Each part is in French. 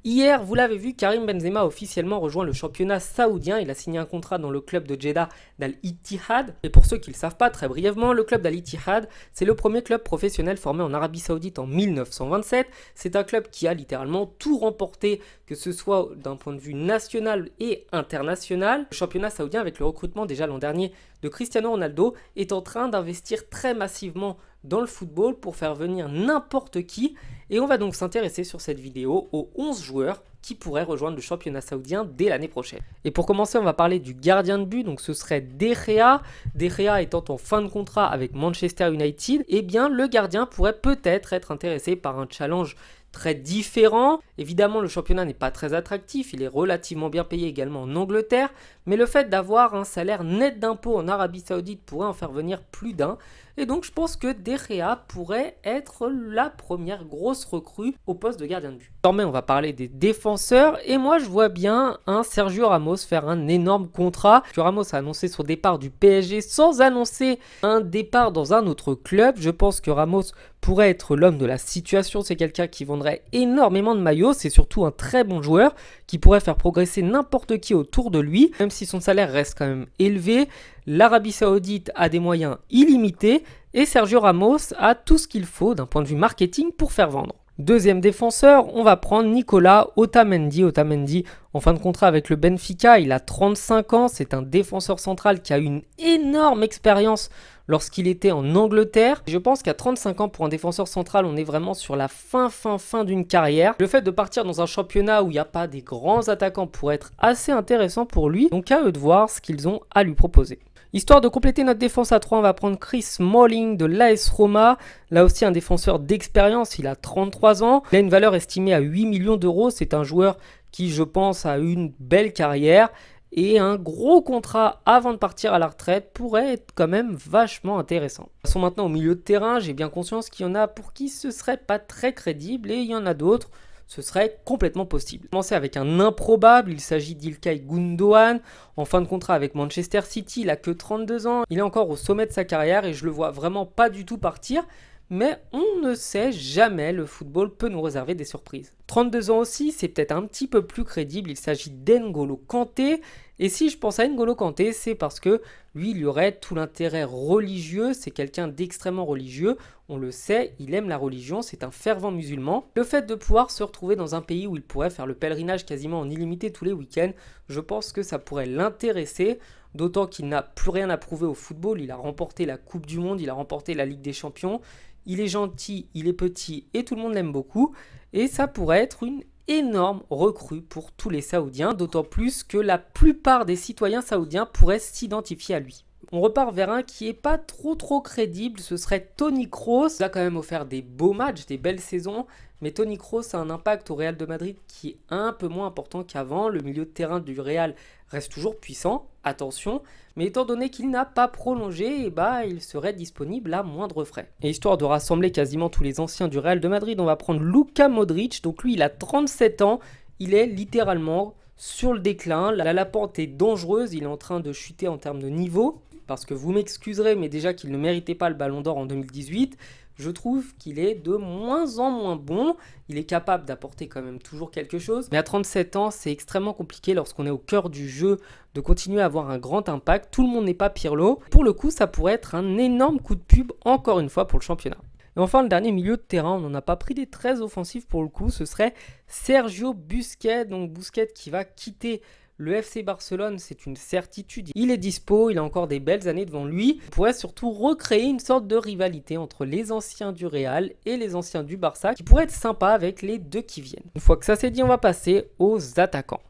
Hier, vous l'avez vu, Karim Benzema a officiellement rejoint le championnat saoudien. Il a signé un contrat dans le club de Jeddah d'Al-Ittihad. Et pour ceux qui ne le savent pas, très brièvement, le club d'Al-Ittihad, c'est le premier club professionnel formé en Arabie Saoudite en 1927. C'est un club qui a littéralement tout remporté, que ce soit d'un point de vue national et international. Le championnat saoudien, avec le recrutement déjà l'an dernier de Cristiano Ronaldo, est en train d'investir très massivement dans le football pour faire venir n'importe qui. Et on va donc s'intéresser sur cette vidéo aux 11 joueurs qui pourraient rejoindre le championnat saoudien dès l'année prochaine. Et pour commencer, on va parler du gardien de but, donc ce serait De Gea. De Gea étant en fin de contrat avec Manchester United, eh bien le gardien pourrait peut-être être intéressé par un challenge très différent. Évidemment, le championnat n'est pas très attractif, il est relativement bien payé également en Angleterre, mais le fait d'avoir un salaire net d'impôts en Arabie Saoudite pourrait en faire venir plus d'un. Et donc je pense que De Gea pourrait être la première grosse recrue au poste de gardien de but. Désormais, on va parler des défenseurs, et moi je vois bien un Sergio Ramos faire un énorme contrat. Sergio Ramos a annoncé son départ du PSG sans annoncer un départ dans un autre club. Je pense que Ramos pourrait être l'homme de la situation. C'est quelqu'un qui vendrait énormément de maillots. C'est surtout un très bon joueur qui pourrait faire progresser n'importe qui autour de lui. Même si son salaire reste quand même élevé, l'Arabie Saoudite a des moyens illimités et Sergio Ramos a tout ce qu'il faut d'un point de vue marketing pour faire vendre. Deuxième défenseur, on va prendre Nicolas Otamendi. Otamendi, en fin de contrat avec le Benfica, il a 35 ans. C'est un défenseur central qui a eu une énorme expérience lorsqu'il était en Angleterre. Je pense qu'à 35 ans pour un défenseur central, on est vraiment sur la fin d'une carrière. Le fait de partir dans un championnat où il n'y a pas des grands attaquants pourrait être assez intéressant pour lui. Donc à eux de voir ce qu'ils ont à lui proposer. Histoire de compléter notre défense à 3, on va prendre Chris Smalling de l'AS Roma. Là aussi un défenseur d'expérience, il a 33 ans. Il a une valeur estimée à 8 millions d'euros. C'est un joueur qui, je pense, a une belle carrière. Et un gros contrat avant de partir à la retraite pourrait être quand même vachement intéressant. Passons maintenant au milieu de terrain. J'ai bien conscience qu'il y en a pour qui ce serait pas très crédible et il y en a d'autres. Ce serait complètement possible. Commencer avec un improbable, il s'agit d'Ilkay Gundogan, en fin de contrat avec Manchester City, il a que 32 ans, il est encore au sommet de sa carrière et je le vois vraiment pas du tout partir, mais on ne sait jamais, le football peut nous réserver des surprises. 32 ans aussi, c'est peut-être un petit peu plus crédible, il s'agit d'N'Golo Kanté, et si je pense à N'Golo Kanté, c'est parce que lui, il y aurait tout l'intérêt religieux, c'est quelqu'un d'extrêmement religieux, on le sait, il aime la religion, c'est un fervent musulman. Le fait de pouvoir se retrouver dans un pays où il pourrait faire le pèlerinage quasiment en illimité tous les week-ends, je pense que ça pourrait l'intéresser, d'autant qu'il n'a plus rien à prouver au football, il a remporté la Coupe du Monde, il a remporté la Ligue des Champions, il est gentil, il est petit et tout le monde l'aime beaucoup, et ça pourrait être une énorme recrue pour tous les Saoudiens, d'autant plus que la plupart des citoyens saoudiens pourraient s'identifier à lui. On repart vers un qui est pas trop crédible, ce serait Toni Kroos. Il a quand même offert des beaux matchs, des belles saisons, mais Toni Kroos a un impact au Real de Madrid qui est un peu moins important qu'avant. Le milieu de terrain du Real reste toujours puissant, attention, mais étant donné qu'il n'a pas prolongé, il serait disponible à moindre frais. Et histoire de rassembler quasiment tous les anciens du Real de Madrid, on va prendre Luka Modric. Donc lui, il a 37 ans, il est littéralement sur le déclin. La pente est dangereuse, il est en train de chuter en termes de niveau. Parce que vous m'excuserez, mais déjà qu'il ne méritait pas le Ballon d'Or en 2018, je trouve qu'il est de moins en moins bon. Il est capable d'apporter quand même toujours quelque chose. Mais à 37 ans, c'est extrêmement compliqué lorsqu'on est au cœur du jeu de continuer à avoir un grand impact. Tout le monde n'est pas Pirlo. Pour le coup, ça pourrait être un énorme coup de pub, encore une fois, pour le championnat. Et enfin, le dernier milieu de terrain, on n'en a pas pris des très offensifs pour le coup, ce serait Sergio Busquets. Donc Busquets qui va quitter le FC Barcelone, c'est une certitude. Il est dispo, il a encore des belles années devant lui. Il pourrait surtout recréer une sorte de rivalité entre les anciens du Real et les anciens du Barça, qui pourrait être sympa avec les deux qui viennent. Une fois que ça c'est dit, on va passer aux attaquants.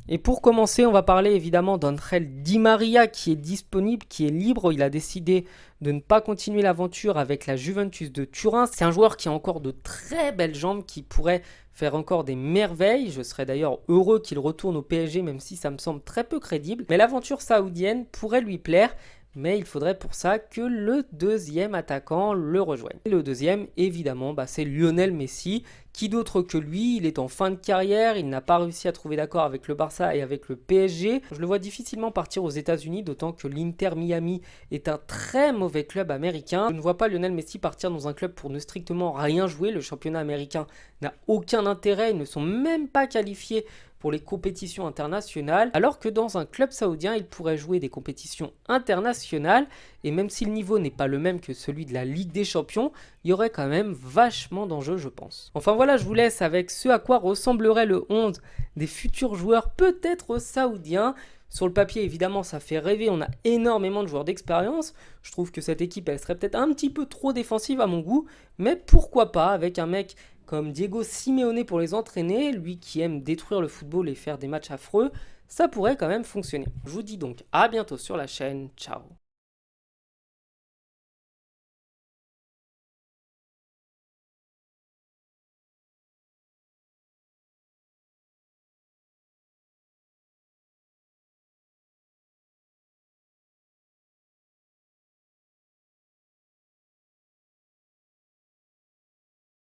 Et pour commencer, on va parler évidemment d'Angel Di Maria qui est disponible, qui est libre. Il a décidé de ne pas continuer l'aventure avec la Juventus de Turin. C'est un joueur qui a encore de très belles jambes, qui pourrait faire encore des merveilles. Je serais d'ailleurs heureux qu'il retourne au PSG, même si ça me semble très peu crédible. Mais l'aventure saoudienne pourrait lui plaire. Mais il faudrait pour ça que le deuxième attaquant le rejoigne. Et le deuxième, évidemment, c'est Lionel Messi, Qui d'autre que lui? Il est en fin de carrière, il n'a pas réussi à trouver d'accord avec le Barça et avec le PSG. Je le vois difficilement partir aux États-Unis, d'autant que l'Inter Miami est un très mauvais club américain. Je ne vois pas Lionel Messi partir dans un club pour ne strictement rien jouer. Le championnat américain n'a aucun intérêt, ils ne sont même pas qualifiés pour les compétitions internationales, alors que dans un club saoudien, il pourrait jouer des compétitions internationales, et même si le niveau n'est pas le même que celui de la Ligue des Champions, il y aurait quand même vachement d'enjeux, je pense. Enfin voilà, je vous laisse avec ce à quoi ressemblerait le 11 des futurs joueurs, peut-être saoudiens. Sur le papier, évidemment, ça fait rêver, on a énormément de joueurs d'expérience. Je trouve que cette équipe, elle serait peut-être un petit peu trop défensive à mon goût, mais pourquoi pas avec un mec comme Diego Simeone pour les entraîner, lui qui aime détruire le football et faire des matchs affreux, ça pourrait quand même fonctionner. Je vous dis donc à bientôt sur la chaîne, ciao.